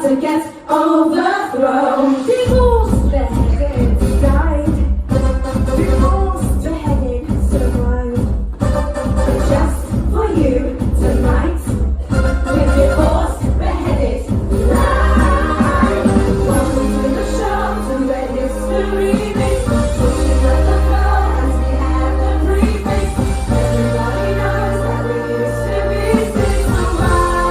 to get overthrown. Divorce, beheaded, died. Divorce, beheaded, survived. But just for you tonight, with divorce, beheaded, live. Welcome to the show, to the history mix. Pushing up the floor as we have the prefix. Everybody knows that we used to be six wise.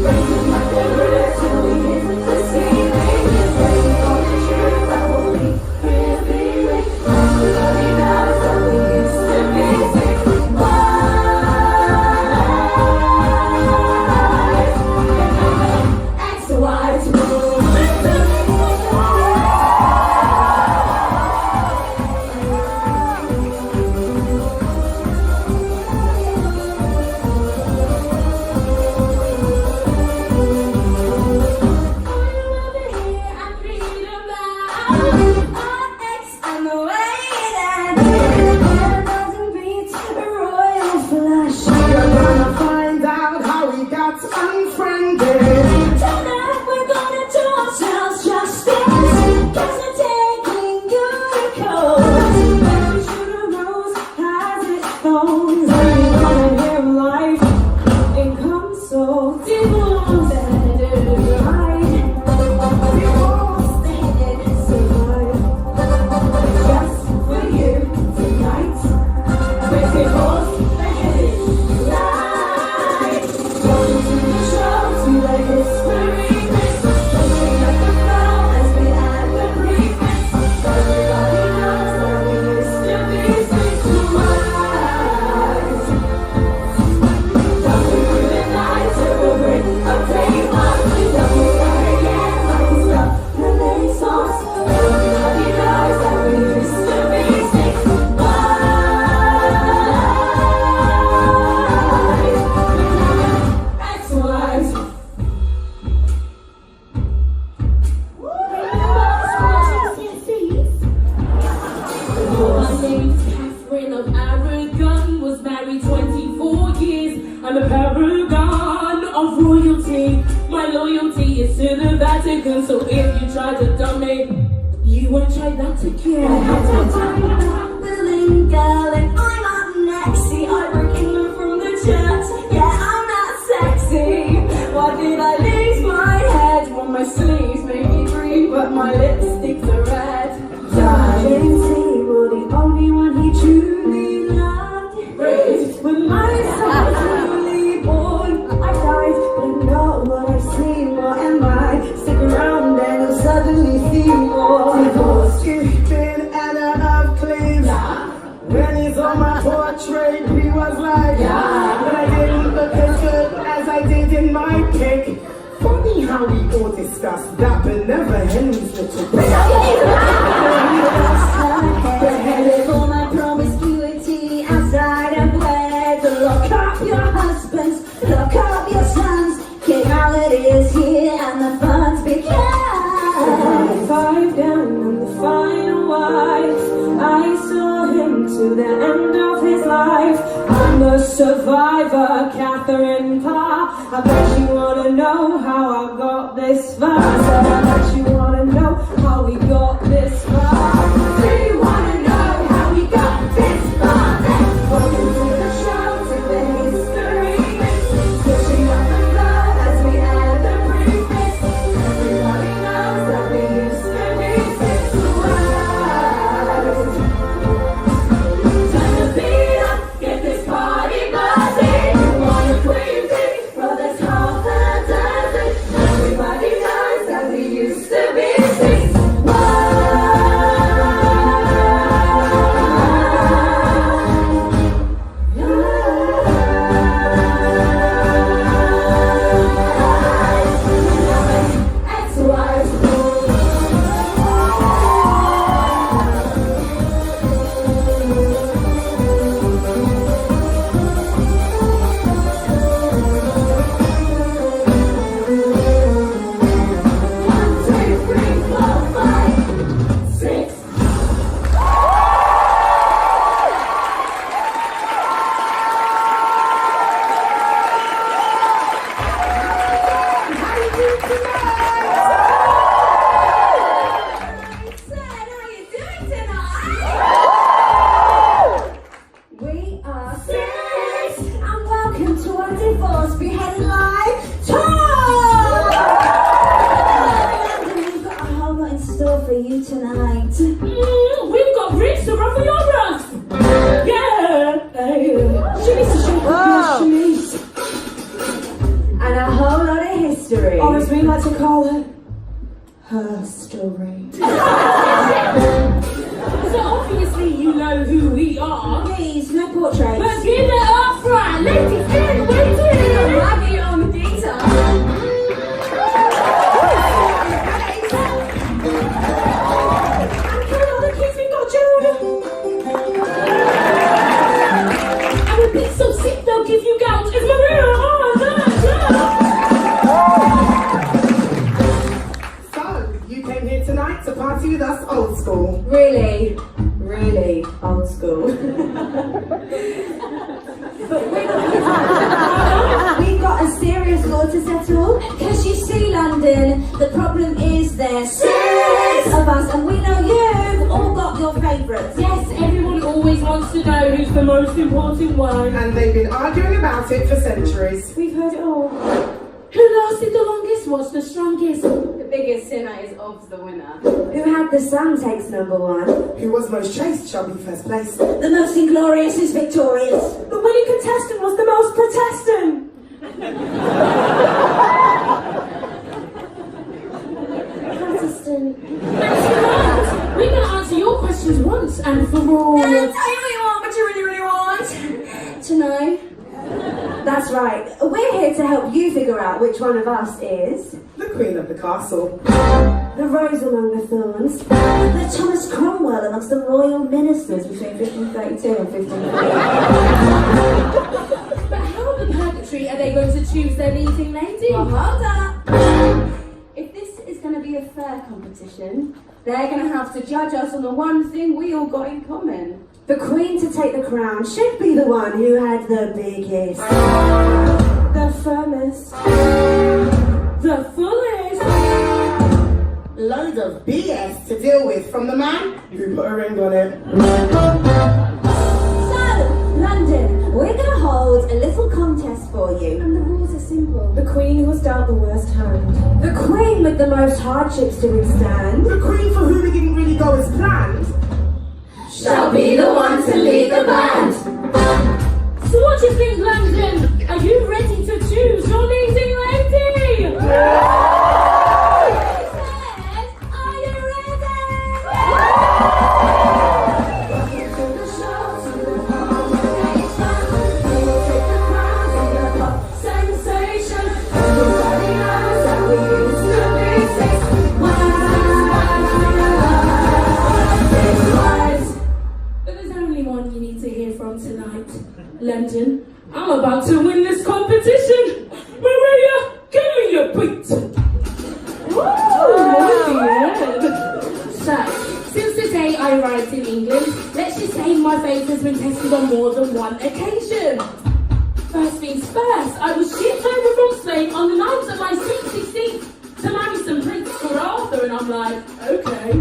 Raising like the roots till we hit the ceiling. It's waiting on the truth that will be revealing. Everybody knows that we used to be six wise. X, Y, I'm a paragon of royalty. My loyalty is to the Vatican. So if you try to dump me, you won't try that again. Willing girl, and I'm not nexy. I work in the from the church. Yeah, I'm not sexy. Why did I lose my head when my sleeves make me green, but my lipsticks are red? Darling, he was the only one he truly loved. Raised with my son. When he's on my portrait, he was like, but I didn't look as good as I did in my pic. Funny how we all discussed that, but never Henry's little bit. Beheaded for my promiscuity outside of wed. Lock up your husbands, lock up your sons. Reality is here and the fun's began. 5 down and the final wife. I saw him to the end of his life. I'm a survivor, Catherine Parr. I bet you wanna know how I got this far. I bet you wanna know how we got this far. Do you wanna know how we got this far? Welcome to the show, to the history mix. Pushing up the floor as we add the prefix. Everybody knows that we used to be six wise. Turn the beat up, get this party buzzing. You wanna queen bee? Well, there's half a dozen. Everybody knows that we used to be six. operative force beheaded live. Talk! We've got a whole lot in store for you tonight. We've got bricks to ruffle your rust. Yeah. Shimmies to shake up your shimmies. And a whole lot of history. Or as we like to call it, her story. So obviously you know who we are. Please, no portraits. But give it up front. Ladies in waiting. Maggie on the guitar. And kill all the kids we got children. And a bit so sick they'll give you gout. It's Maria. So, you came here tonight to party with us old school. Really, really old school. But we've got a serious law to settle. Because you see, London, the problem is there's 6 of us, and we know you've all got your favourites. Yes, everyone always wants to know who's the most important one. And they've been arguing about it for centuries. We've heard it all. Who lasted the longest was the strongest. The biggest sinner is Ob's the winner. Who had the son takes number 1. Who was most chaste shall be first place. The most inglorious is victorious. The winning contestant was the most protestant. Protestant. That's right. We're going to answer your questions once and for all. Tell you what you want, what you really, really want. To know. That's right. We're here to help you figure out which one of us is The queen of the castle. the rose among the thorns, the Thomas Cromwell amongst the royal ministers between 1532 and 1540. But how in purgatory are they going to choose their leading lady? Well, hold up. If this is going to be a fair competition, they're going to have to judge us on the one thing we all got in common. The queen to take the crown should be the one who had the biggest, the firmest, The fullest. Loads of BS to deal with from the man who put a ring on it. So, London, we're going to hold a little contest for you. And the rules are simple. The queen who was dealt the worst hand. The queen with the most hardships to withstand The queen for whom it didn't really go as planned. shall be the one to lead the band. So what do you think, London? Are you ready to choose your leading lady? Are you ready? The show's on the pop, it's fun. We'll take the crown from the pop sensation. Everybody knows that we used to be 6 wives. But there's only one you need to hear from tonight. London, I'm about to win this competition. Maria, give me your beat. So, since the day I arrived in England, let's just say my faith has been tested on more than one occasion. First things first, I was shipped over from Spain on the night of my 66th to marry some Prince for Arthur, and I'm like, okay.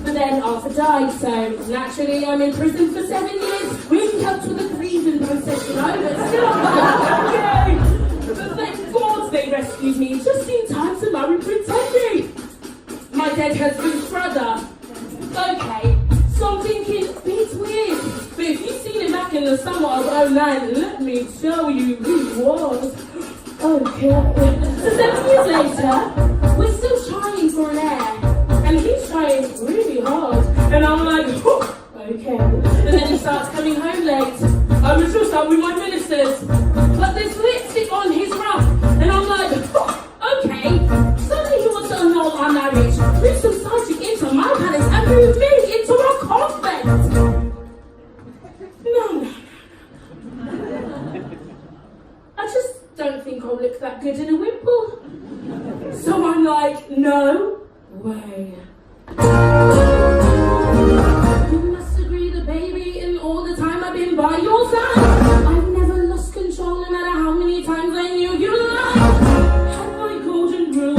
But then Arthur died, so naturally I'm in prison for 7 years. Really helped with the grieving process, you know, but still I'm like, okay. But thank God they rescued me just in time to marry Prince Henry, my dead husband's brother. Okay, so I'm thinking, it's weird, but if you've seen him back in the summer of 09, let me show you who he was. Okay. So 7 years later, we're still trying for an heir. And he's trying really hard. And I'm like, oh, okay. And then he starts coming home late. I was just out with my ministers. But there's lipstick on his ruff. And I'm like, oh, okay. Suddenly he wants to annul our marriage. Move some sergeant into my palace and move me into a convent. No. I just don't think I'll look that good in a wimple. So I'm like, no way. You must agree that, baby, in all the time I've been by your side, I've never lost control no matter how many times I knew you lied. Had my golden rule,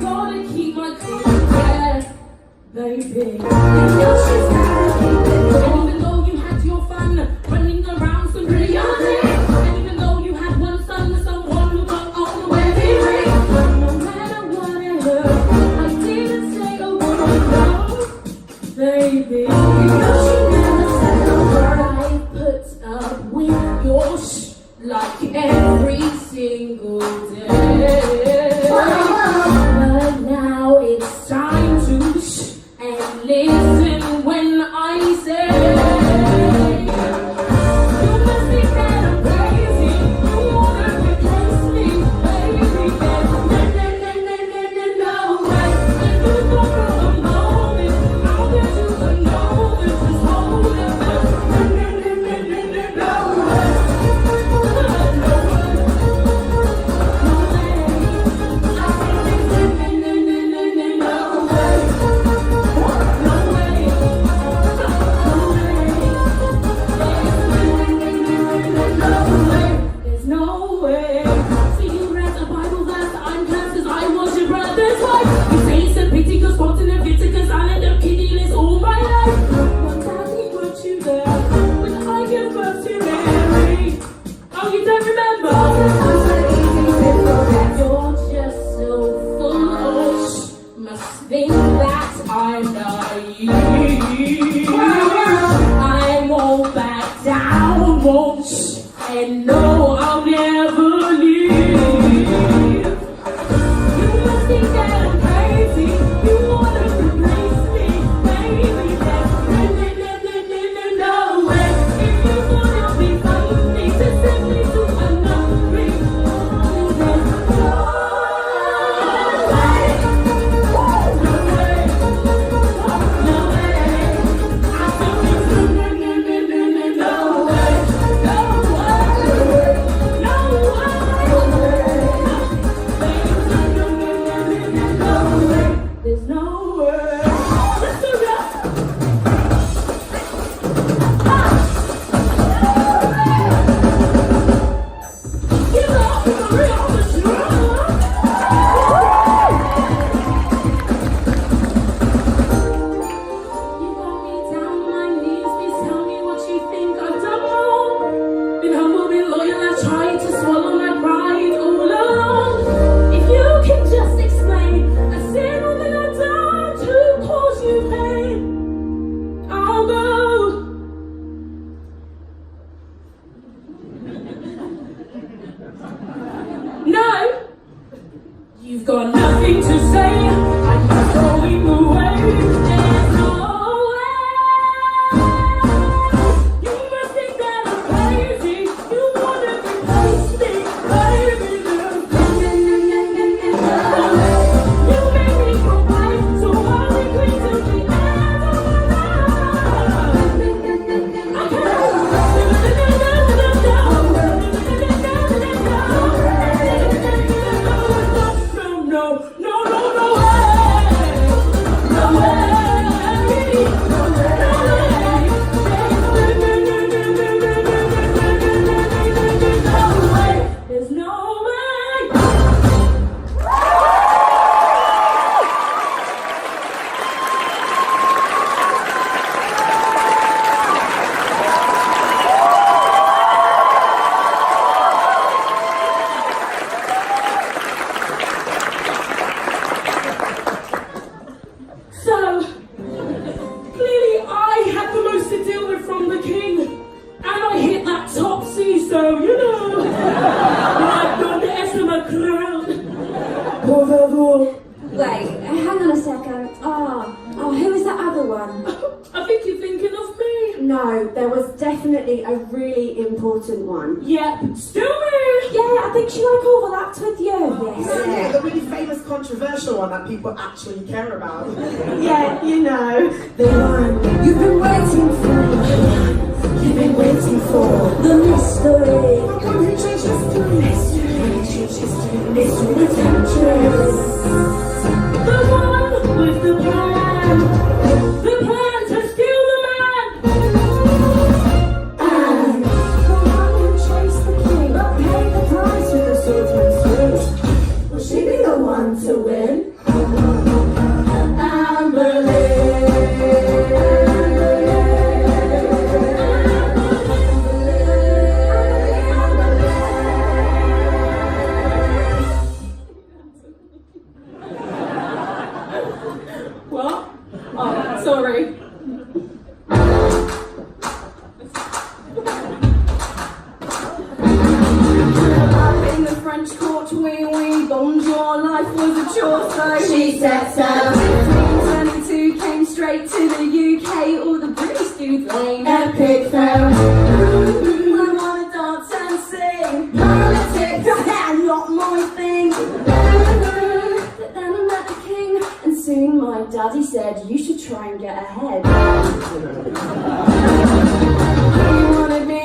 gotta keep my cool, yeah, baby. And even though you had your fun running around some pretty young, and even though you had one son every single day. But now it's time to shh and listen when I say. And no, I'll never leave. You must think that I'm crazy. You wanna replace me, baby. No way. If you thought it'd be funny to send me to another ring, you've got nothing to say, and you're throwing away. There's no way. You must think that I'm crazy. You wanna replace me, baby. You make me go right, so I'll be clean till the end of my Wait, hang on a second. Who is that other one? I think you're thinking of me. No, there was definitely a really important one. Yep, still me. Yeah, I think she went over that with you. Yes. Yeah, the really famous controversial one that people actually care about. Yeah, you know. The one you've been waiting for. You've been waiting for. The mystery. Who changed history? Mystery adventures. The one with the plan. The plan to steal the man. And the one who chased the king but paid the price with the swordsman's sword. Will she be the one to win? chore, so she said so. 22 came straight to the UK, all the British dudes lame. Epic fail. I wanna dance and sing. Politics, not my thing. But then I met the king, and soon my daddy said, you should try and get ahead. He wanted me,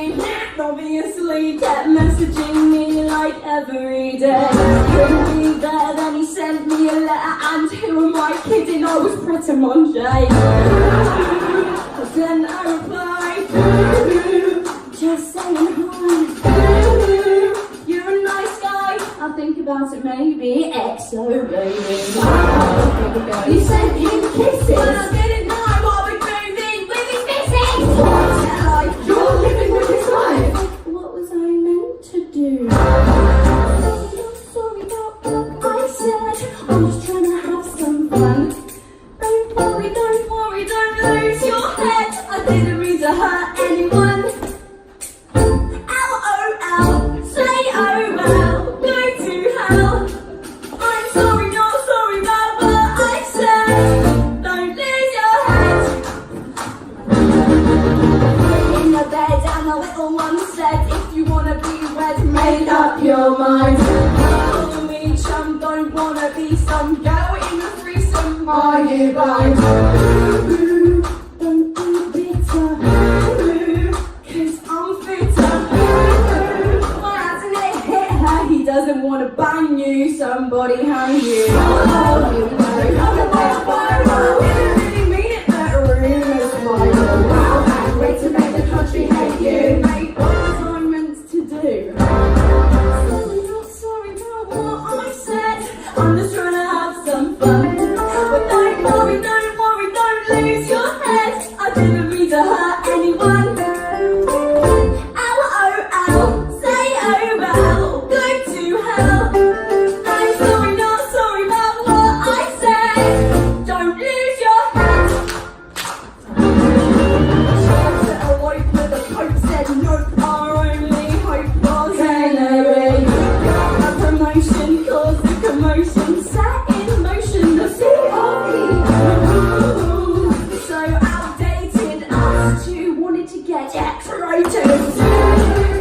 obviously, kept messaging me like every day. Couldn't be there, then he sent me a letter, and who am I kidding? I was Pret a Manger. But then I replied, just saying hi. You're a nice guy. I'll think about it maybe. XO baby. You sent him kisses. But I didn't know what we're moving with his missus. What? You're living with his wife. What was I meant to do? I'm sorry about what I said. I'm just trying to have some fun. Don't worry, don't lose your head. I didn't mean to hurt anyone. Ow, oh, ow. Say oh well. Go to hell. I'm sorry, not sorry about what I said. Don't lose your head. In the bed and the little one said, if you wanna be wed, make up your mind. Call me chum, don't wanna be some girl in the threesome. Are you blind? Don't be bitter, cause I'm fitter. Why hasn't it hit her? He doesn't wanna bang you, somebody hang you. Oh, you know, didn't really mean it, that rumours might go wow. And wait to make the country hate you. Mate, what was I meant to do? Sorry, not sorry about what I said. I'm just trying to have some fun. But don't worry, don't lose your head. I didn't mean to hurt anyone. Ow, oh, ow. Say oh well. Go to hell. I'm sorry, not sorry about what I said. Don't lose your head. She set a wife with the Pope said nope. Our only hope was Hillary. A promotion caused a commotion, set in motion the CRE. So outdated, us two wanted to get X-rated.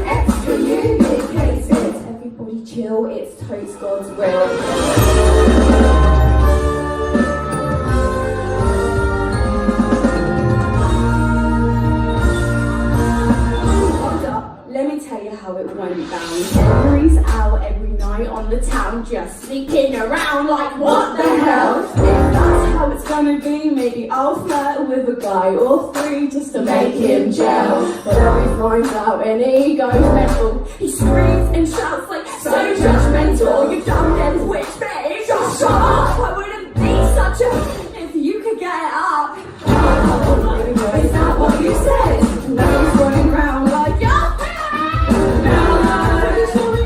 Excommunicated. Everybody chill, it's toast God's will. Let me tell you how it went down. Henry's out every night on the town, just sneaking around like what the hell? If that's how it's gonna be, maybe I'll flirt with a guy or three just to make him gel. But then he finds out and he goes mental. He screams and shouts like so judgmental. You dumb dead witch bitch, just shut up. I wouldn't be such a if you could get it up. Is that what you said? No, he's running around like yeah.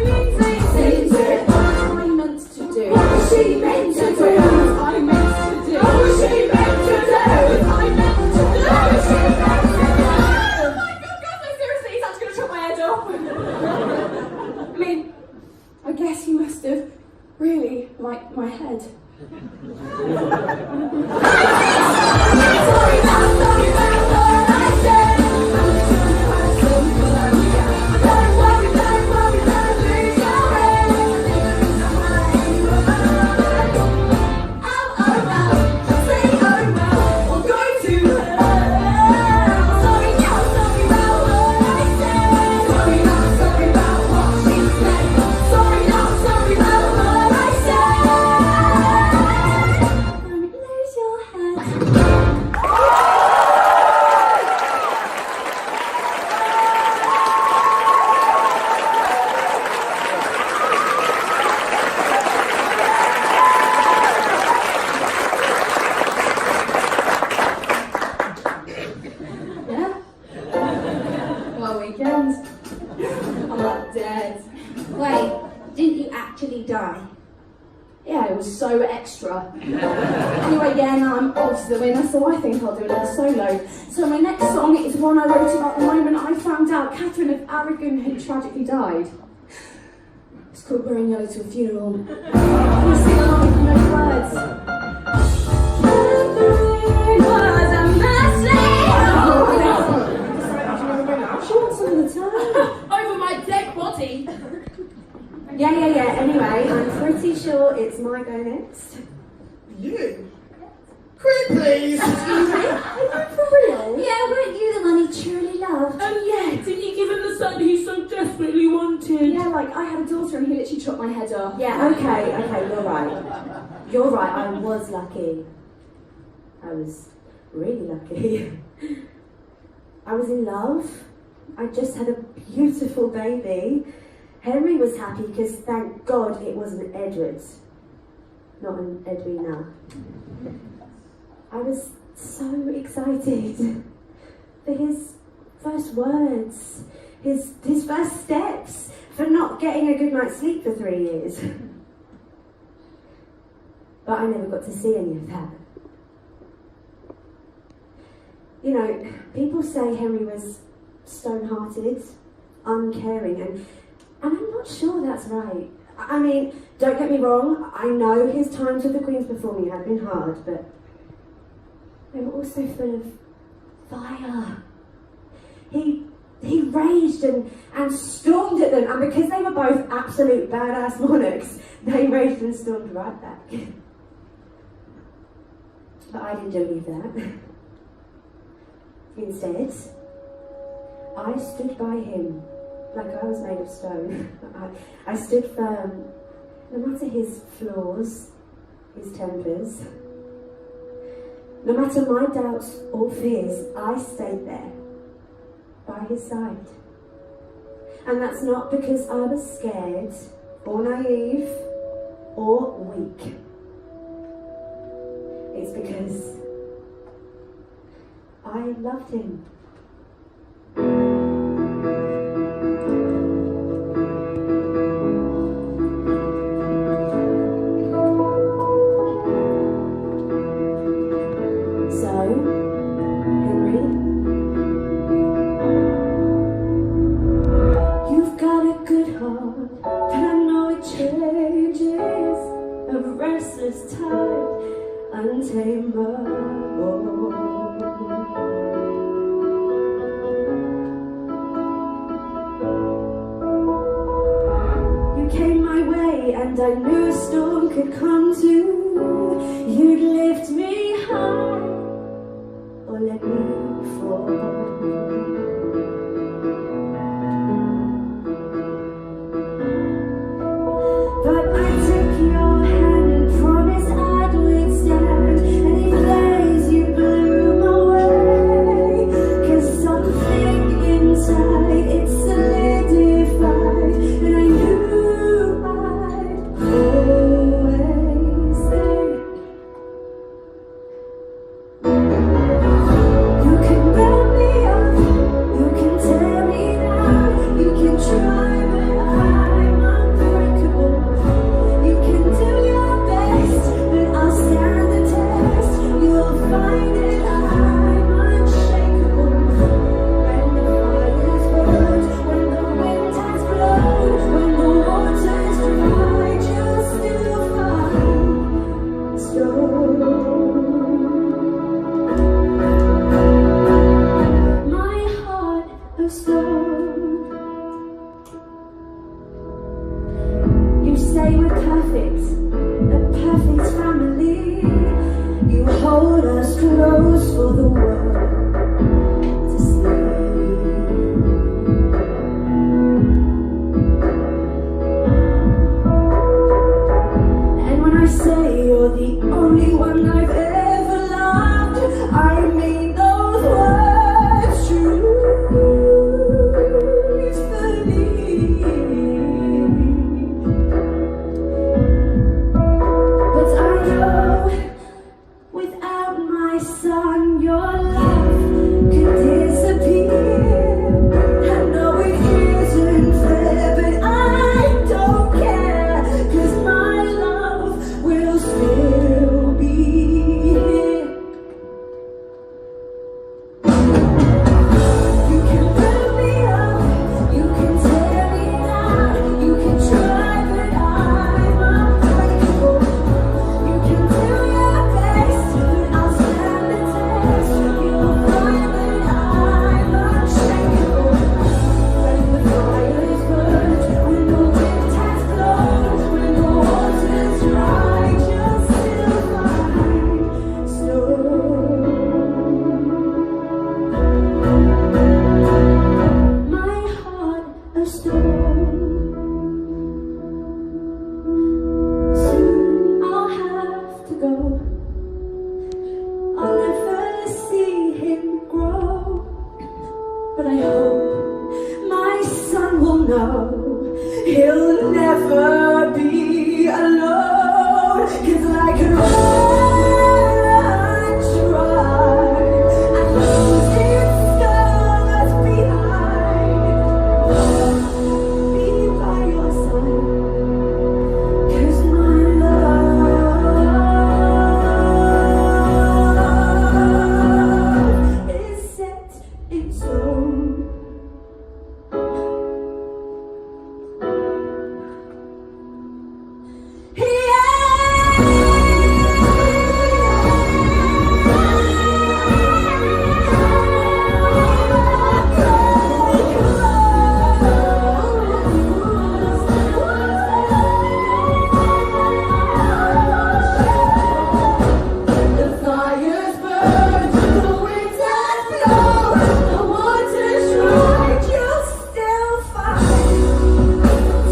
She meant to do. I meant to do. Oh, she meant to do. I meant to do. She meant to do. Oh my God, no, seriously, that's gonna chop my head off. I mean, I guess he must have really liked my head. Sorry about what I said. Don't worry, don't lose your head. Die. Yeah, it was so extra. Anyway, yeah, now I'm odds the winner, so I think I'll do another solo. So my next song is one I wrote about the moment I found out Catherine of Aragon had tragically died. It's called Wearing Yellow to a Funeral. Can you sing along with me? words. Catherine was a mess. She wants some of the time. Over my dead body. Yeah. Anyway, I'm pretty sure it's my go next. You? Quick, please! Are you for real? Yeah, weren't you the one he truly loved? Yeah, didn't you give him the son he so desperately wanted? Yeah, like I had a daughter and he literally chopped my head off. Yeah, okay, you're right. You're right, I was lucky. I was really lucky. I was in love. I just had a beautiful baby. Henry was happy because thank God it wasn't Edward, not an Edwina. I was so excited for his first words, his first steps, for not getting a good night's sleep for 3 years. But I never got to see any of that. You know, people say Henry was stone-hearted, uncaring, and I'm not sure that's right. I mean, don't get me wrong, I know his times with the Queens before me have been hard, but they were also full of fire. He raged and stormed at them, and because they were both absolute badass monarchs, they raged and stormed right back. But I didn't do any of that. Instead, I stood by him like I was made of stone. I stood firm, no matter his flaws, his tempers. No matter my doubts or fears, I stayed there, by his side. And that's not because I was scared, or naive, or weak. It's because I loved him. You came my way and I knew a storm could come too. You'd lift me high or let me fall. But I took your hand and promised I'd withstand any blaze you blew my way. 'Cause something inside, it solidified, and I knew I'd always stay. You can build me up, you can tear me down, you can try, but I'm unbreakable. You can do your best, but I'll stand the test. You'll find that I'm unshakable. When the fire's burned, when the wind has blown, when the water's dry, you'll still find stone. My heart of stone. You say we're perfect, a perfect family. You hold us close for the world to see. And when I say you're the only one I've ever loved, I mean those words truthfully. But I know without my son, your love could disappear. I know it isn't fair, but I don't care, 'cause my love will still be here. never be alone. 'Cause like a run, try, and lose its scars behind. Be by your side, 'cause my love is set in stone. The fires burn, the winds that blow, the waters ride, you'll still find.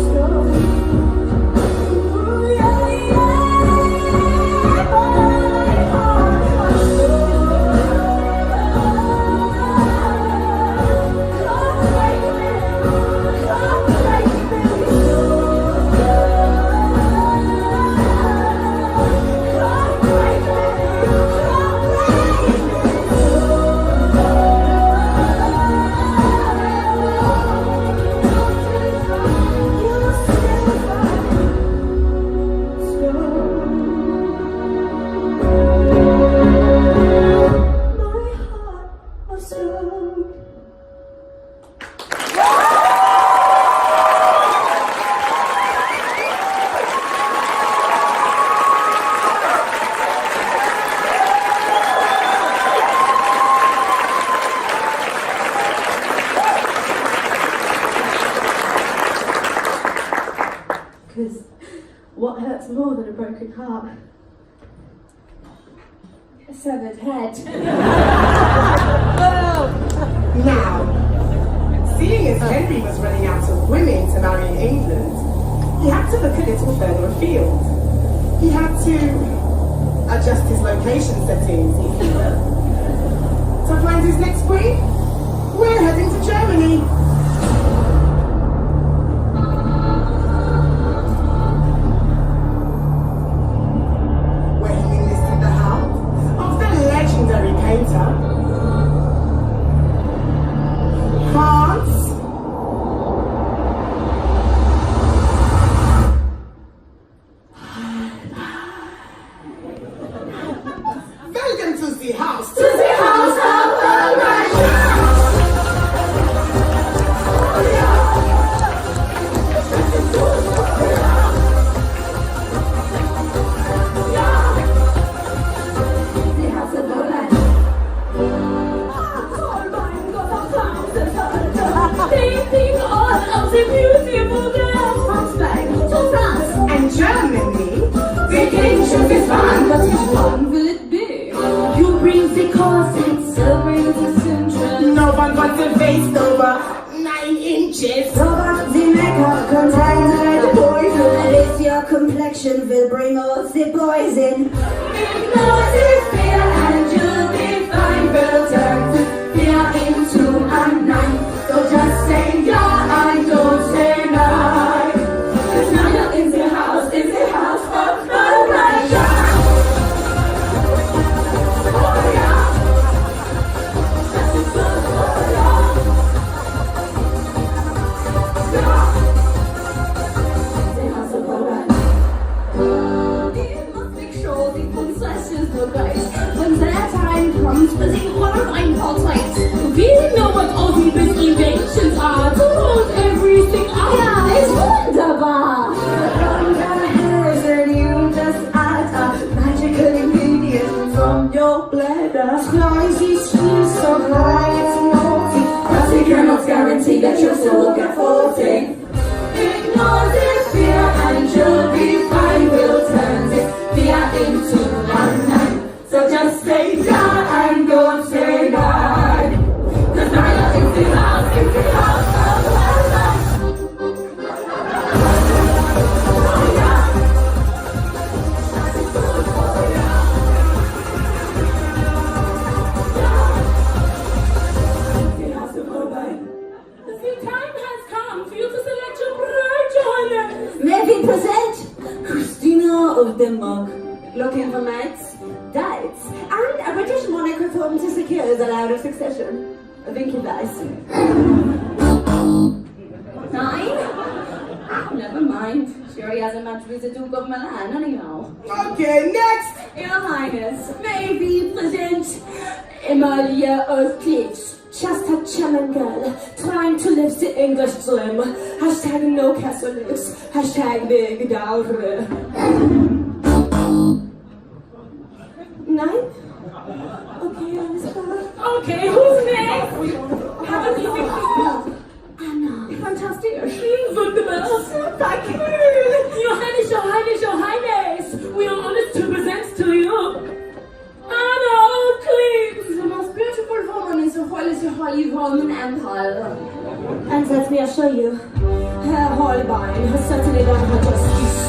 Because what hurts more than a broken heart? A severed head. Now, seeing as Henry was running out of women to marry in England, he had to look a little further afield. He had to adjust his location settings, if you will. To find his next queen, we're heading to Germany. Where he enlisted the help of the legendary painter, France. Welcome to the house. To the house of the Painting all of the beautiful girls. To France. and Germany. The king shook his hand, but Which one will it be? You bring the corsets, so bring the central. no one got the waist over 9 inches. So that the makeup contains red poison. And if your complexion will bring all the boys in. Ignore this fear and you'll be fine. Will turn the fear into a nine. So just say yeah and don't say nine. 'Cause now you're in the house of the right. Oh yeah. That's a good oh yeah. Yeah. The house of the right. Immer make sure the princesses look right. When their time comes, they want ein paar tights. We know what all the big inventions are to hold everything up. Ja, ist wunderbar. Under hairs and you just add a magical ingredient from your bladder. Spicy, sweet, so high it's naughty. But we cannot guarantee that you'll still get 40. Ignore this fear and you'll be fine. We'll turn this fear into a nine. So just say yeah and don't say nine. 'Cause now you're in the house of the right. Oh yeah. Oh yeah. The time has come for you to select your bride, Joanna. the mug. Looking for mates, dates, and a British monarch reform to secure the line of succession. I think it lies. 9? Oh, never mind. Sure he hasn't managed to be the Duke of Milan anyhow. Okay, next! Your Highness, may we present Emilia of Cliffs, just a charming girl, trying to live the English dream. Hashtag no Catholics, hashtag big dowry. 9? Okay, I'm sorry. Okay, who's next? Have a seat. Anna, fantastic. Wunderbar. Thank you. Your Highness, Your Highness, Your Highness. We are honored to present to you Anna of Cleves. The most beautiful woman in the Holy Roman Empire. And let me assure you, her Holbein has certainly done her justice.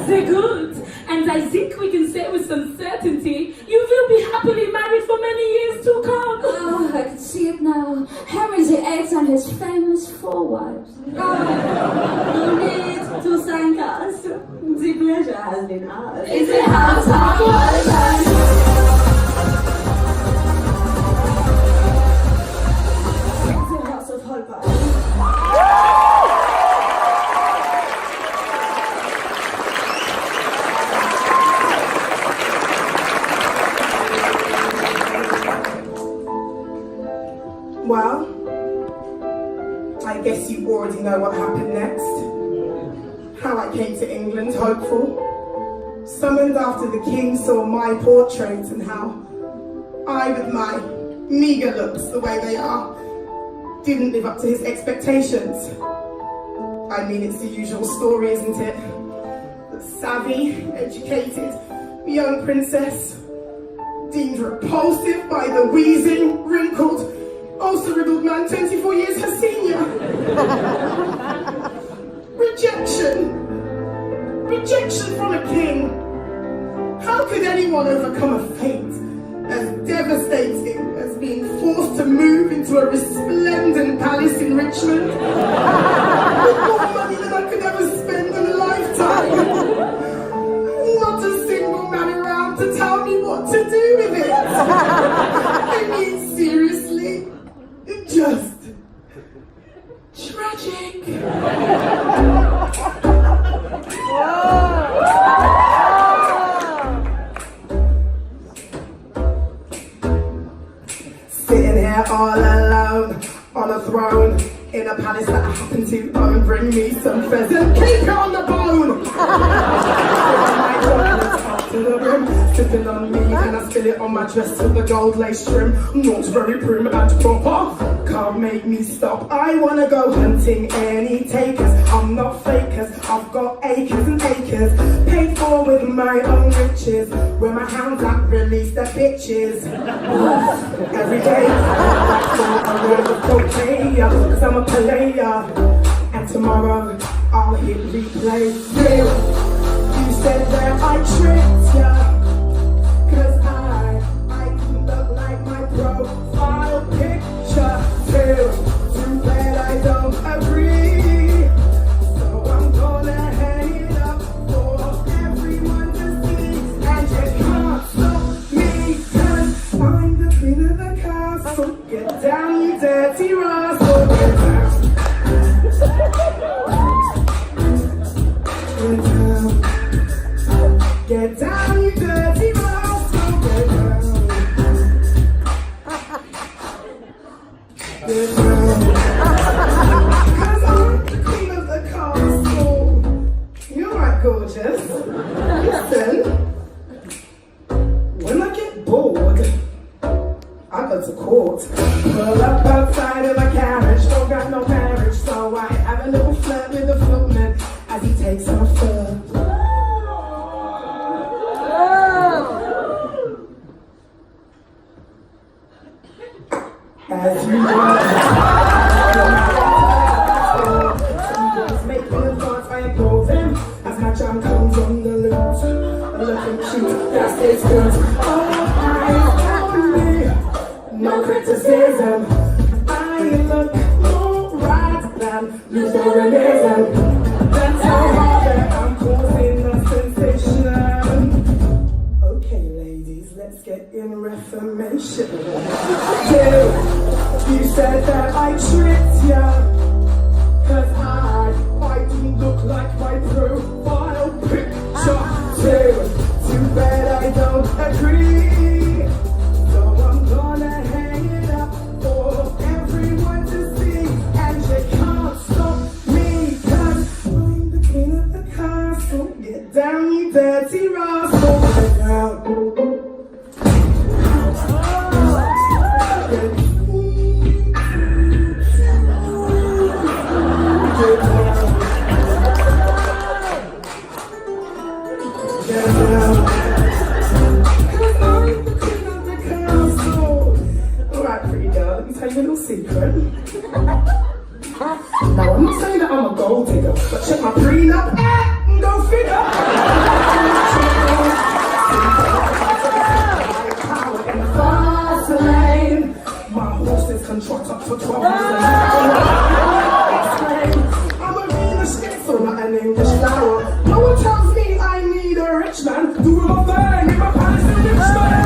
Very good. And I think we can say with some certainty, you will be happily married for many years to come. Oh, I can see it now. Henry VIII and his famous 4 wives. Oh, no need to thank us. The pleasure has been ours. It's the house of Holbein. It's the house of Holbein. Well, I guess you already know what happened next. How I came to England, hopeful. Summoned after the king saw my portrait and how I, with my meagre looks the way they are, didn't live up to his expectations. I mean, it's the usual story, isn't it? The savvy, educated, young princess, deemed repulsive by the wheezing, wrinkled, also riddled man 24 years her senior. Rejection. Rejection from a king. How could anyone overcome a fate as devastating as being forced to move into a resplendent palace in Richmond with more money than I could ever spend in a lifetime? Not a single man around to tell me what to do with it. I mean, seriously. Just tragic. Sitting here all alone on a throne in a palace that I happen to own. Bring me some pheasant, keep it on the bone. To the rim, sipping on me, and I spill it on my dress with the gold lace trim. Not very prim and proper, can't make me stop. I wanna go hunting any takers. I'm not fakers, I've got acres and acres, paid for with my own riches. Where my hounds at, release their bitches. Every day, I'm for a word of cocaine, cause I'm a player. And tomorrow, I'll hit replay. Real. You said that I tricked ya, cause I can look like my profile picture. Too bad I don't agree, so I'm gonna hang it up for everyone to see. And you can't stop me, cause I'm the queen of the castle. Get down, you dirty rascal. Get down. Get down. Get down, you dirty rascal, get down. Get down. Cause I'm the queen of the castle. You're right, gorgeous. Listen, when I get bored, I go to court. Pull up outside of my carriage, don't got no marriage, so I have a little flirt with the footman as he takes off fur. As you was making a thought, I called him as my jam comes on the loose. Looking cute, that's his good. All eyes on me, no criticism. I look more right than Lutheranism. That's how hard I'm cool. tricked ya. 'Cause I didn't look like my profile picture. Too bad I don't agree. So I'm gonna hang it up for everyone to see. And you can't stop me, 'cause I'm the king of the castle. Get down, you dirty rascal. Get down. Alright, pretty girl, let me tell you a little secret. Now, I'm not saying that I'm a gold digger, but check my prenup, go figure. Power in the fast lane. My horses can trot up for 12 years. I'm a Venus schizo, not an English flower. No one tells me I need a rich man. Doing my thing in my palace in Richmond.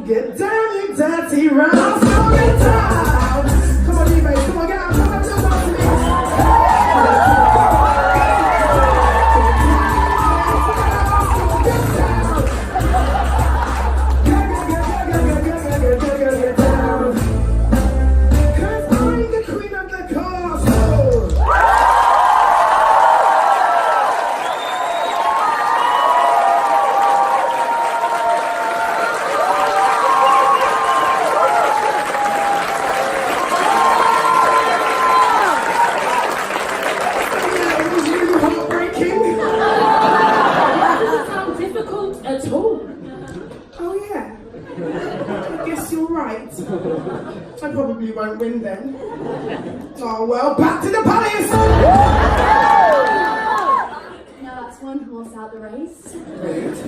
Get down, you dirty rascal, get down. Come on, baby, come on, get out, come on, jump out to me. Get down. Get down. 'Cause I'm the queen of the castle. I probably won't win then. Oh well, back to the palace! Now that's one horse out the race.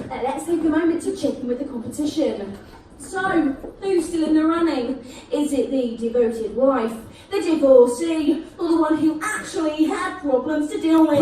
Let's take a moment to check in with the competition. So, who's still in the running? Is it the devoted wife, the divorcee, or the one who actually had problems to deal with?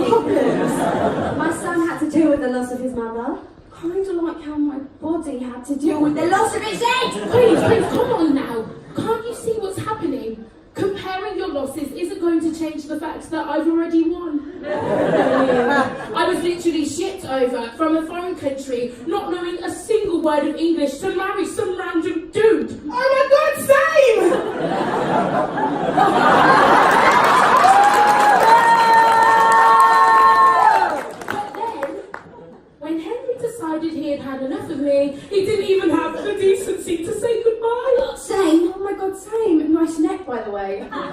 My son had to deal with the loss of his mother. Kind of like how my body had to deal with the loss of its head. Please, come on now. Can't you see what's happening? Comparing your losses isn't going to change the fact that I've already won. I was literally shipped over from a foreign country, not knowing a single word of English, to marry some random dude. Oh my God, same! But then, when Henry decided he had had enough of me, he didn't even have the decency to say goodbye. Same. Oh my God, same. Nice neck, by the way. How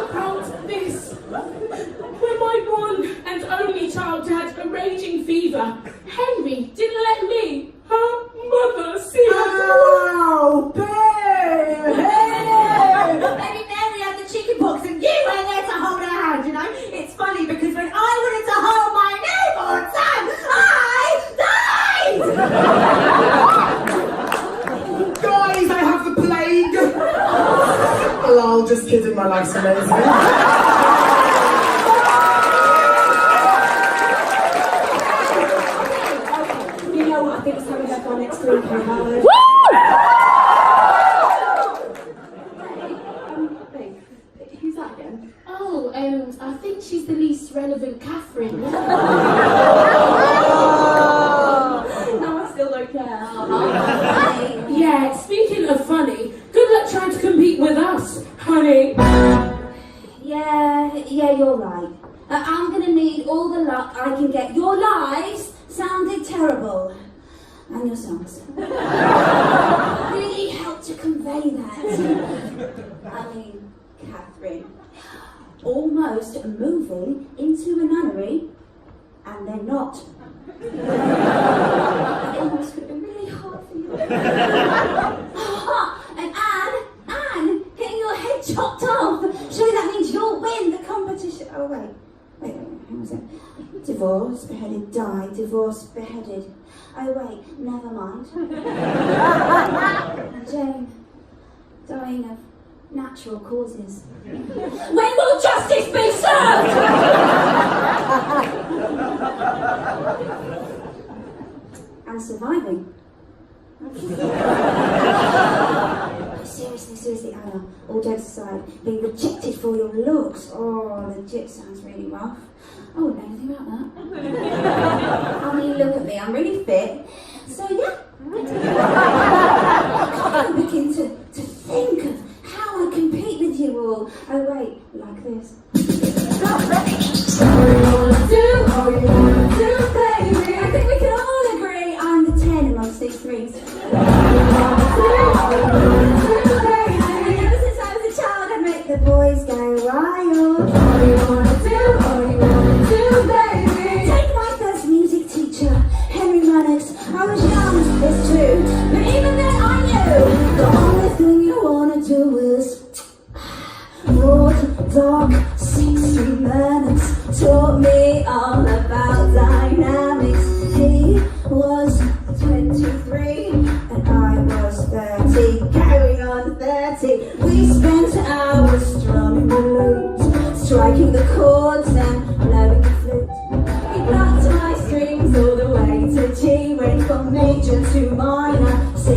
about this? When my one and only child had a raging fever, Henry didn't let me, her mother, see her. Oh, babe! Hey! Baby Mary had the chicken pox and you were there to hold her hand, you know? It's funny because when I wanted to hold my newborn son, I died! Guys, I have the plague! Lol, just kidding, my life's amazing. You know what? I think it's time we have our next group here, Howard. Babe, who's that again? Oh, I think she's the least relevant Catherine. No, I still don't care. Yeah, speaking of funny, good luck trying to compete with us, honey. Yeah, you're right. I'm gonna need all the luck I can get. Your lies sounded terrible. And your songs. Really helped to convey that. I mean, Catherine. Almost moving into a nunnery, and they're not. It almost could have been really hard for you. And Anne, getting your head chopped off. Surely that means you'll win the competition. divorced, beheaded, died, divorced, beheaded. Oh wait, never mind. Jane, dying of natural causes. When will justice be served? And surviving. Seriously, Anna, all jokes aside, being rejected for your looks. Oh, legit sounds really rough. I wouldn't know anything about that. I mean, look at me, I'm really fit. So yeah. I begin to think of how I compete with you all. Oh wait, like this. All you wanna do, baby. I think we can all agree I'm the 10 amongst these threes. Ever since I was a child, I'd make the boys go wild. All you wanna do, baby. Take my first music teacher, Henry Mannix. I was young, it's true, but even then I knew the only thing you wanna do is broad, dark, 6-3 minutes. Taught me all about dynamics. He was 23 and I was 30. Carry on 30. We spent hours strumming the lute, striking the chords and blowing the flute. He plucked my strings all the way to G, went from major to minor, C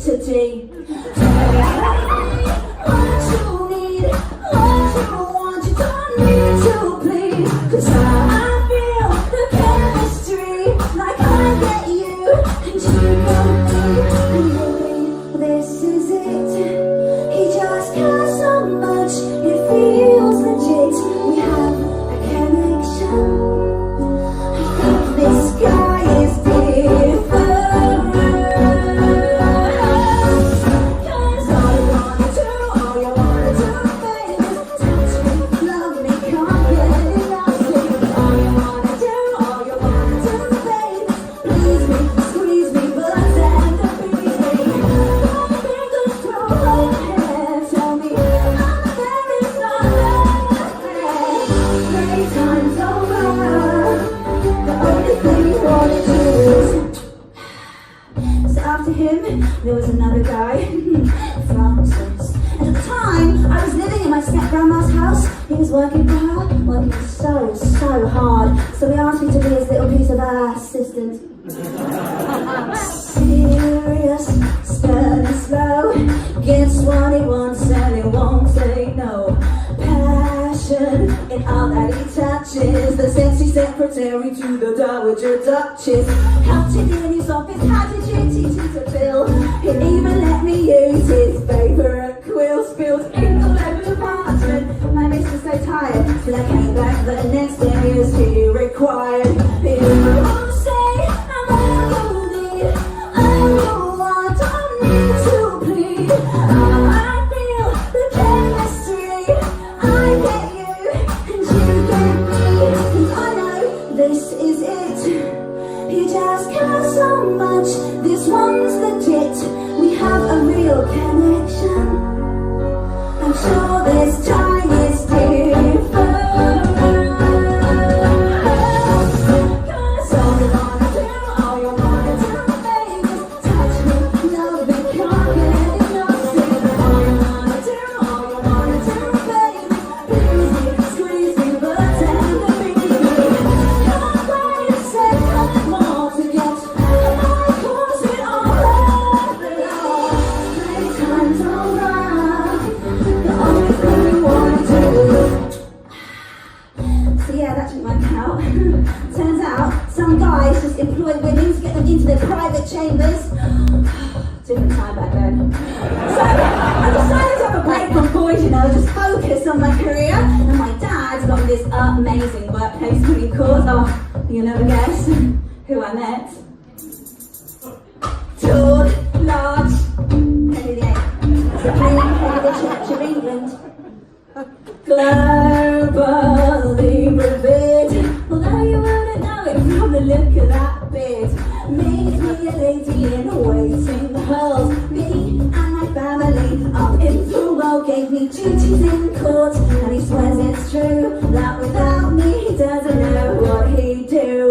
to D. Tell me what you need, what you want, you don't need to plead. 'Cause I feel the chemistry, like I get you and you got me. And baby, this is it. He just cares so much, it feels legit. We have a connection. I think this guy is different. 'Cause all you wanna do, baby, is touch me, love me, can't get enough sleep. All you wanna do, baby, please me, squeeze me, but I'm sad to please me. Don't think this through my head, tell me I'm there is not left. 3 times over, the only thing you wanna do is. So after him, there was another guy, Francis. And at the time, I was living in my step-grandma's house. He was working for her, working so hard. So he asked me to be his little piece of assistant. Serious, stern and slow, gets what he wants and he won't say no. Passion in all that he touches, the sexy secretary to the Dowager Duchess. Helped him in his office, had a duty to fill. He even let me use his favourite quill, spilled ink all over the apartment. My mistress was so tired, till I came back the next day as he required. He won't say I'm all you need, I'm all I don't need to plead. I feel the chemistry, I get you and you get me. And I know this is it. He just cares so much, this one's legit. We have a real connection. I'm sure this time is different. 'Cause all you wanna do, baby, is touch me, love me, can't get enough sleep. All you wanna do, baby, please me, squeeze me, but tender me. Can't wait a second more to get my course it all left below. 3 times over, the only thing you wanna do. So yeah, that didn't work out. Turns out some guys just employ women to get them into their private chambers. Different time back then. So I decided to have a break from boys, just focus on my career. And my dad got this amazing workplace winning course. Oh, you'll never guess who I met. Tall, large, Henry VIII, Supreme Head of the Church of England. Globally revered, although you wouldn't know it from the look of that beard. Made me a lady in a waiting hall. Me and my family up in the world gave me duties in court. And he swears it's true that without me he doesn't know what he'd do.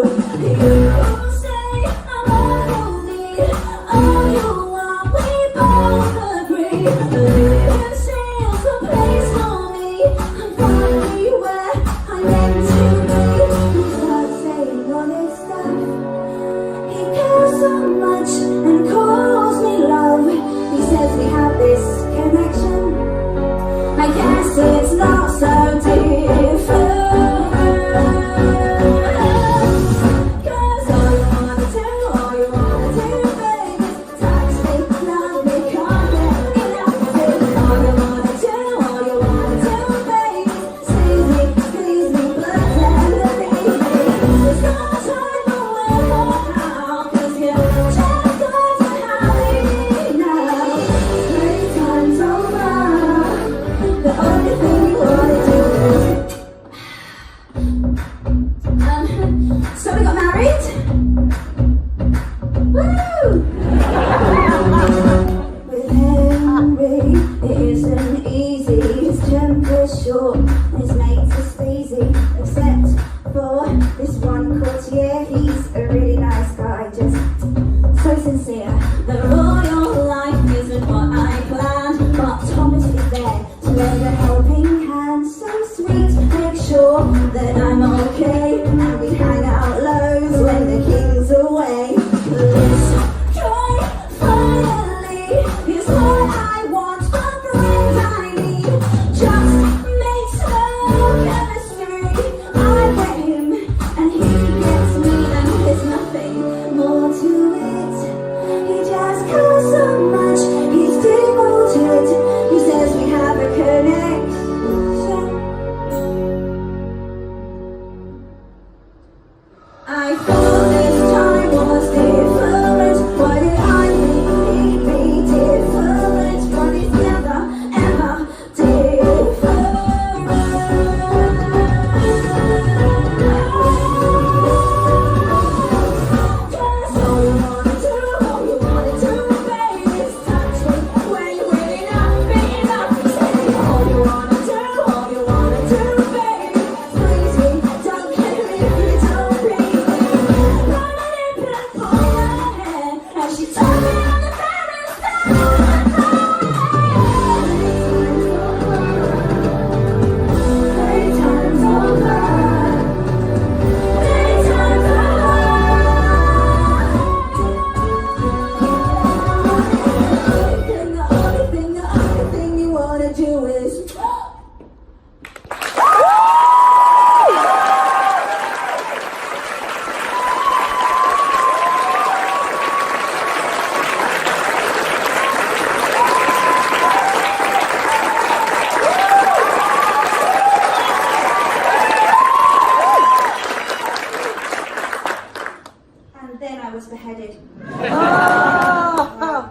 and then I was beheaded. I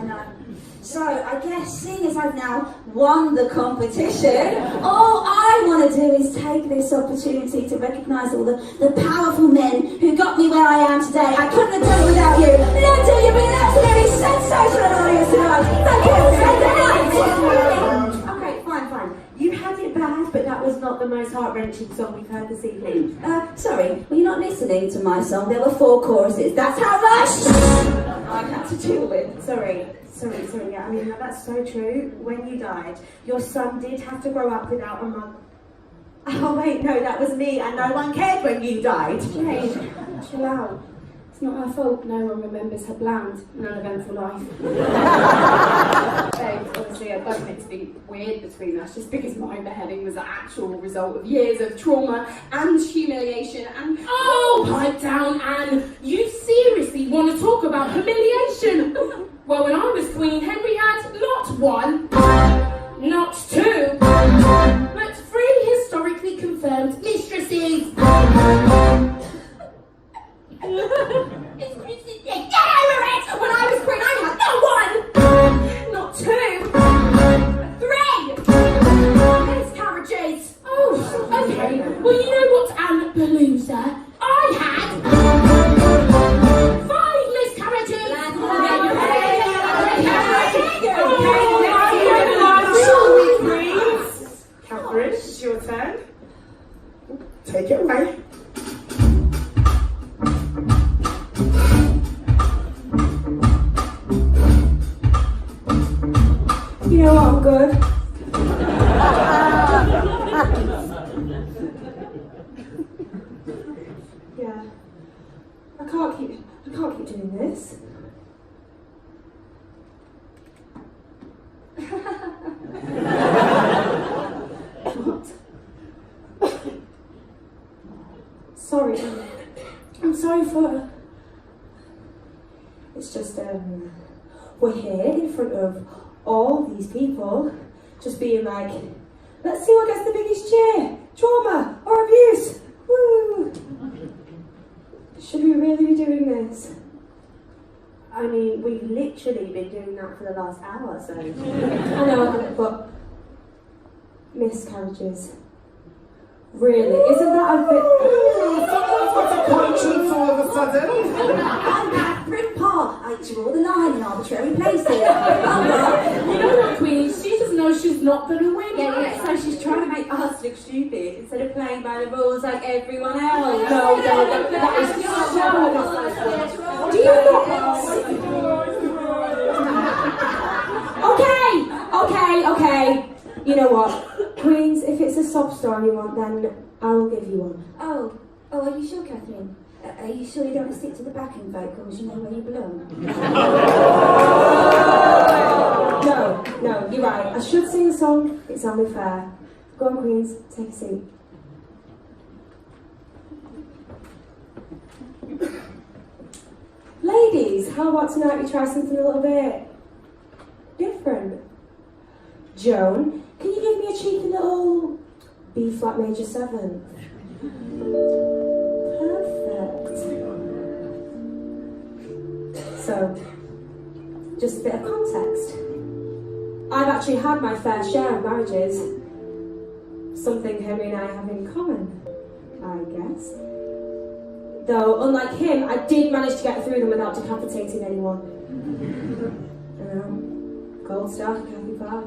know. So I guess, seeing as I've now won the competition, all I want to do is take this opportunity to recognise all the powerful men who got me where I am today. I couldn't have done it without you. London, you've been an absolutely sensational audience tonight. Thank you. Okay, fine. You had it bad, but that was not the most heart-wrenching song we've heard this evening. Sorry, were you not listening to my song? There were 4 choruses. That's how much I had to deal with. Sorry, yeah, I mean, that's so true. When you died, your son did have to grow up without a mum. Oh wait, no, that was me, and no one cared when you died. Jade, chill out. It's not her fault no one remembers her bland and uneventful life. Babe, obviously I don't want it to be weird between us, just because my beheading was the actual result of years of trauma and humiliation and... Oh, pipe down, Anne! You seriously want to talk about humiliation? Well, when I was Queen, Henry had not 1, not 2, but 3 historically confirmed mistresses. Get over it! When I was Queen, I had not 1, not 2, 3 miscarriages. Oh, okay. Well, you know what, Anne Palooza? I had 5 miscarriages. Catherine, it's your turn. Take it away. You know what, I'm good. Yeah. I can't keep doing this. What? Sorry. I'm sorry for... It's just, we're here in front of all these people, just being like, let's see what gets the biggest cheer, trauma or abuse. Woo! Should we really be doing this? I mean, we've literally been doing that for the last hour, so... I know, but miscarriages. Really? Isn't that a bit... Someone's got a conscience all of a sudden. I'm Catherine Parr. I draw the line in arbitrary places. You know what, Queenie? She just knows she's not going to win. Yeah, so she's trying to make us look stupid instead of playing by the rules like everyone else. No, that is so... Do you not... Okay. You know what? Queens, if it's a sob story you want, then I'll give you one. Oh, are you sure, Catherine? Are you sure you don't want to stick to the backing vocals? You know where you belong. No, you're right. I should sing a song. It's only fair. Go on, Queens, take a seat. Ladies, how about tonight we try something a little bit different? Joan, can you give me a cheeky little B flat major 7? Perfect. So, just a bit of context. I've actually had my fair share of marriages. Something Henry and I have in common, I guess. Though, unlike him, I did manage to get through them without decapitating anyone. Gold star for Kathy Parr.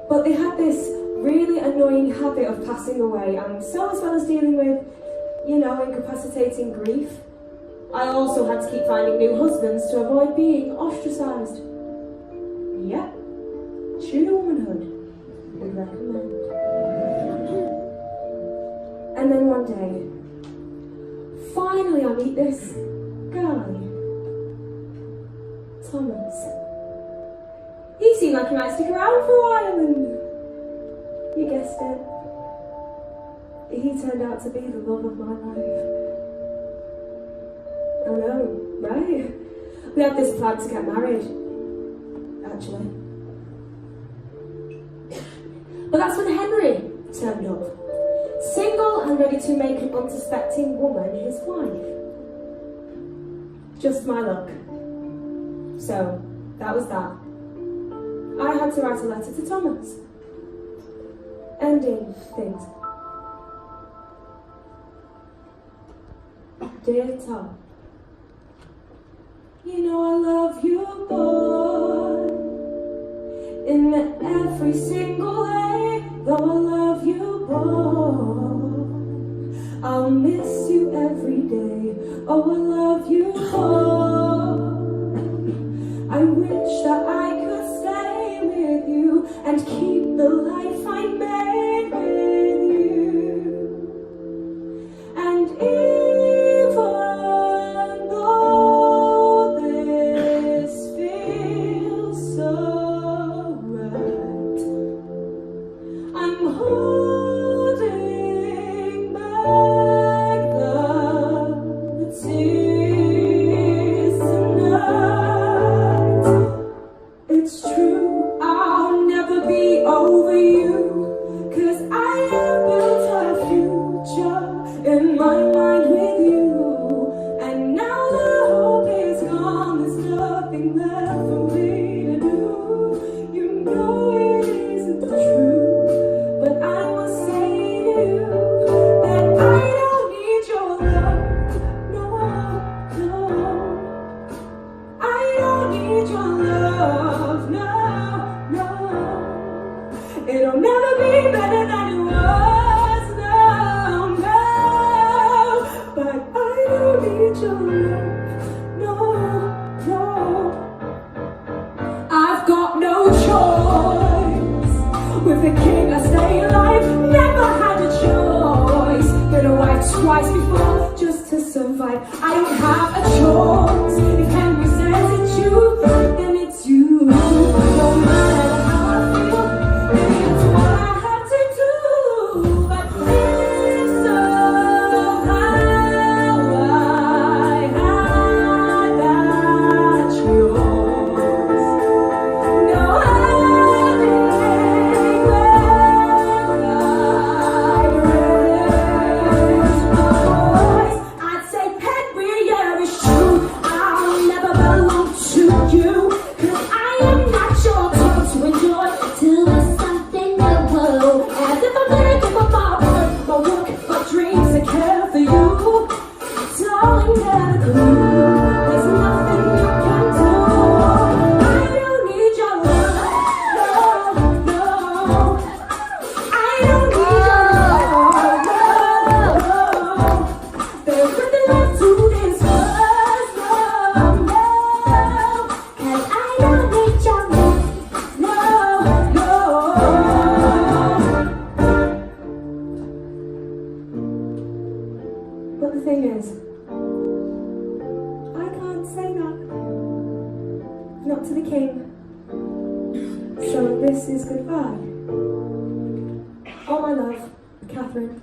But they had this really annoying habit of passing away, and so as well as dealing with, incapacitating grief, I also had to keep finding new husbands to avoid being ostracised. Yep, true womanhood, would recommend. And then one day, finally I meet this guy, Thomas. He seemed like he might stick around for a while, and you guessed it, he turned out to be the love of my life. I know, right? We had this plan to get married, actually. But that's when Henry turned up. Single single and ready to make an unsuspecting woman his wife. Just my luck. So, that was that. I had to write a letter to Thomas. Ending things. Dear Tom, you know I love you, boy, in every single way. Though I love you, boy, I'll miss you every day. Oh, I love you, boy. I wish that I could stay with you and keep the life I made with you. And even though this feels so right, I'm holding back the tears tonight. It's true, I'll never be over you, 'cause I have built a future in my mind with you. And now the hope is gone, there's nothing left for me to do. You know it isn't true, but I must say to you that I don't need your love, no, no. I don't need your love, no, no. It'll never be better than it was, no, no. But I don't need your love, no, no. I've got no choice. With the king I stay alive, never had a choice. Been a wife twice before just to survive. I don't have a choice. If Henry says it's you, then it's you. No matter how I feel, it's what I have to do. But if somehow I had that choice, no having when I raise my voice, I'd say, Henry, yeah, it's true. I'll never belong to you, 'cause I am not your toy to enjoy till there's something new. As if I'm gonna give up my word, my work, my dreams, and care for you. Darling, get a clue. There's nothing you can do. I don't need your love, no, no. I don't need your love, no, no. There's nothing left to discuss, no, no. 'Cause I don't need your love, no, no. But the thing is, I can't say that. Not to the king. So this is goodbye. Oh, my love, Catherine.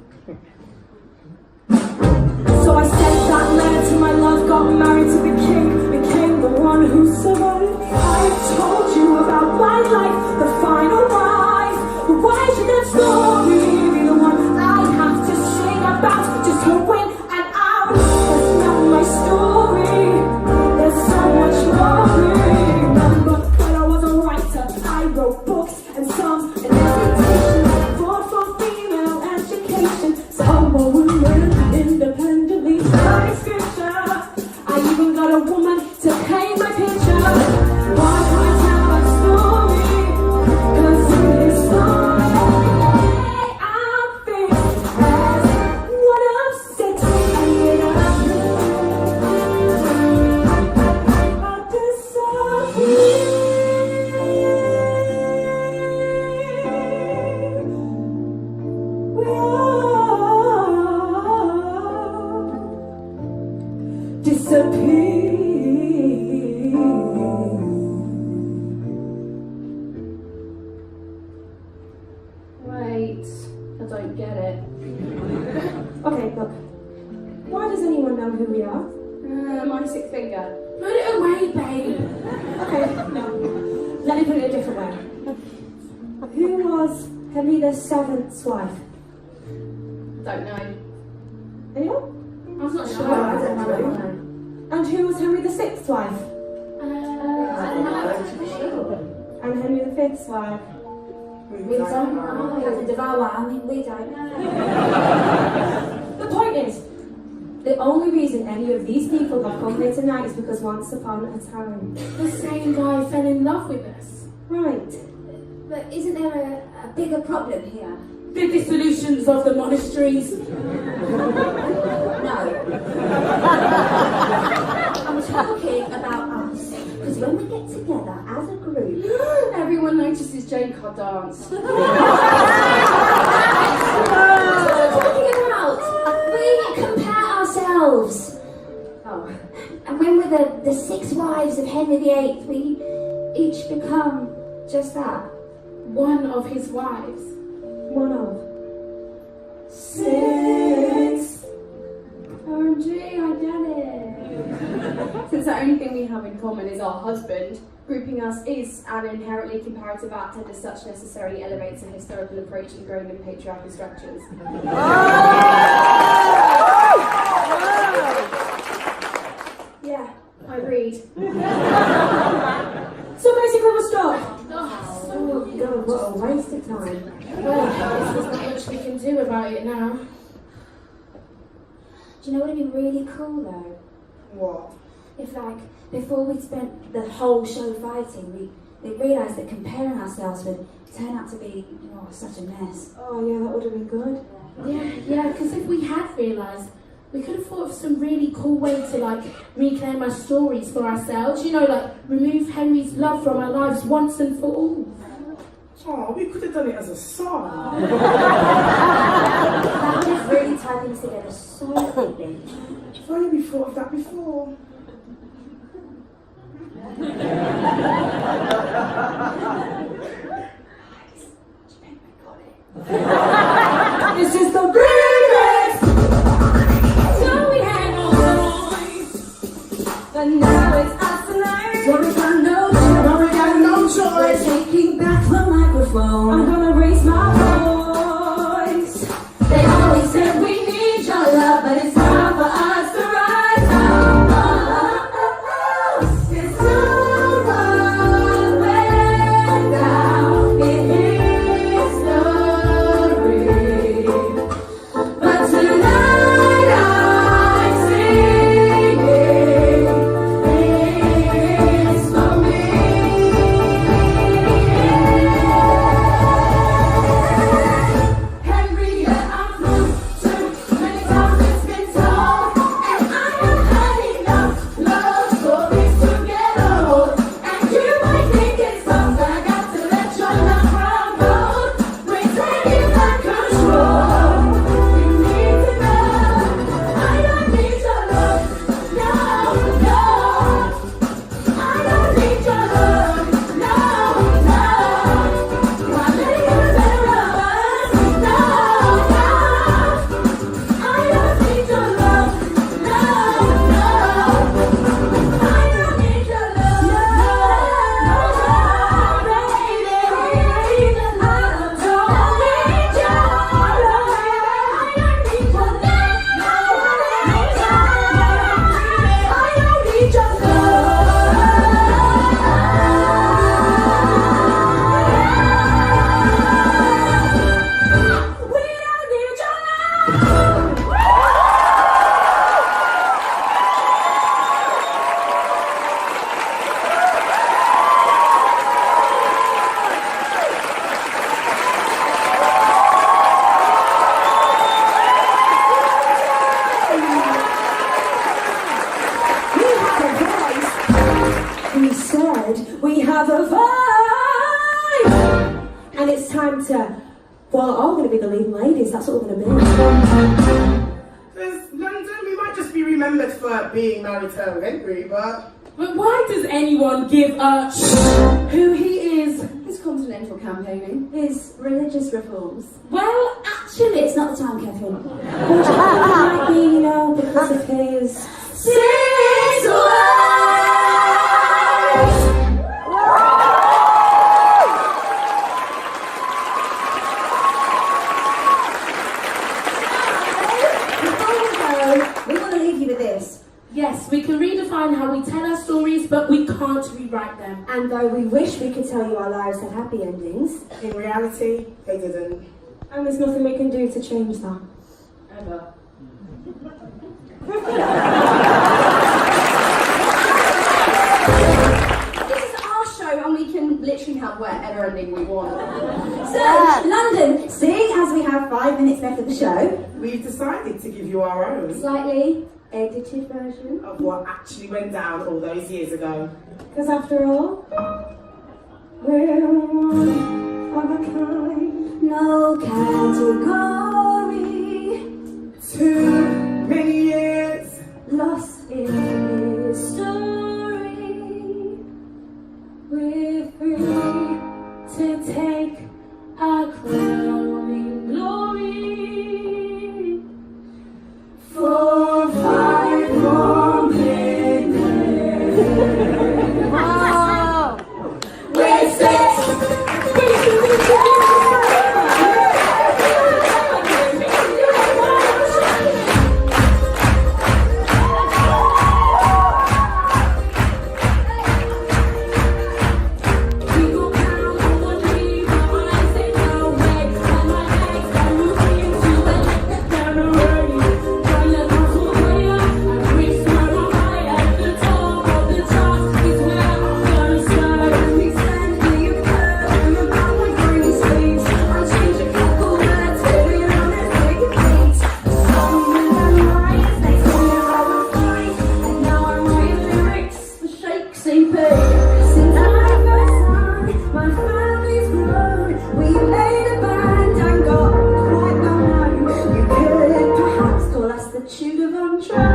So I sent that letter to my love, got married to the king, became the one who survived. I've told you about my life, the final wife. But why should that story be the one I have to sing about just to win an out? That's not my story. There's so much more to remember. When I was a writer, I wrote books and songs and dissertations. Fought for female education, some more women independently. My scripture, I even got a woman to paint my picture. Why can't I tell my story? 'Cause in this story, I'm faced as one of 68 I Wait, I don't get it. Okay, look. Why does anyone know who we are? My sixth finger. Put it away, babe. Okay, no. Let me put it a different way. Who was Henry VII's wife? Don't know. Anyone? I'm not sure. I don't know. And who was Henry VI's wife? And Henry V's wife? We don't know. We devour, I mean, we don't know. The point is, the only reason any of these people have come here tonight is because once upon a time. The same guy fell in love with us. Right. But isn't there a bigger problem here? The dissolutions of the monasteries. No. I'm talking about us. Because when we get together as a group, Everyone notices Jane can't dance. what are you talking about? We compare ourselves. Oh. And when we're the 6 wives of Henry VIII, we each become just that. One of his wives. One of. 6. OMG, I get it. Since the only thing we have in common is our husband, grouping us is an inherently comparative act and as such necessarily elevates a historical approach in growing in patriarchal structures. Yeah. I read. So basically we're stuck. Oh, God, what a waste of time. well, there's not much we can do about it now. Do you know what would have been really cool though? What? If like, before we'd spent the whole show fighting, we realised that comparing ourselves would turn out to be, such a mess. Oh yeah, that would have been good. Yeah, because if we had realised, we could have thought of some really cool way to like reclaim our stories for ourselves. Like remove Henry's love from our lives once and for all. Oh, we could have done it as a song. That would have really tied things together so neatly. If only we thought of that before. This is the remix! So we had no choice, but now it's us tonight. So we got no choice. Now we got no choice. We're taking back the microphone. I'm gonna raise my voice. They always said we need your love, but it's time for us to rise up. It's time us back down in history. But tonight I'm singing it's for me. Henry, I'm through. Too many times it's been told, and I have had enough love stories to get old. And you might think it's something I got to let your love run cold. We're taking back control. You need to know I don't need your love. No, no. I don't need your love. No, no. My lady is better of us. No, no. I don't need your love. No, no. I don't need your love. No, baby. I don't need your love. I don't need your love. I don't need your love. We don't need your We said we have a vibe! And it's time to, well, all going to be the leading ladies, that's what we're going to be. There's London, we might just be remembered for being married to Henry, but But why does anyone give a who he is? His continental campaigning. His religious reforms. Well, actually, It's not the time, Catherine. Which might be, because of his... Six wives! Yes, we can redefine how we tell our stories, but we can't rewrite them. And though we wish we could tell you our lives had happy endings, In reality, they didn't. And there's nothing we can do to change that. Ever. This is our show and we can literally have whatever ending we want. so London, seeing as we have 5 minutes left of the show, We've decided to give you our own slightly edited version. of what actually went down all those years ago. Because after all, we're one of a kind. No category, Too many years. lost in history. We're free to take our crowning glory. For 5 more minutes. We're six. Tudor on track.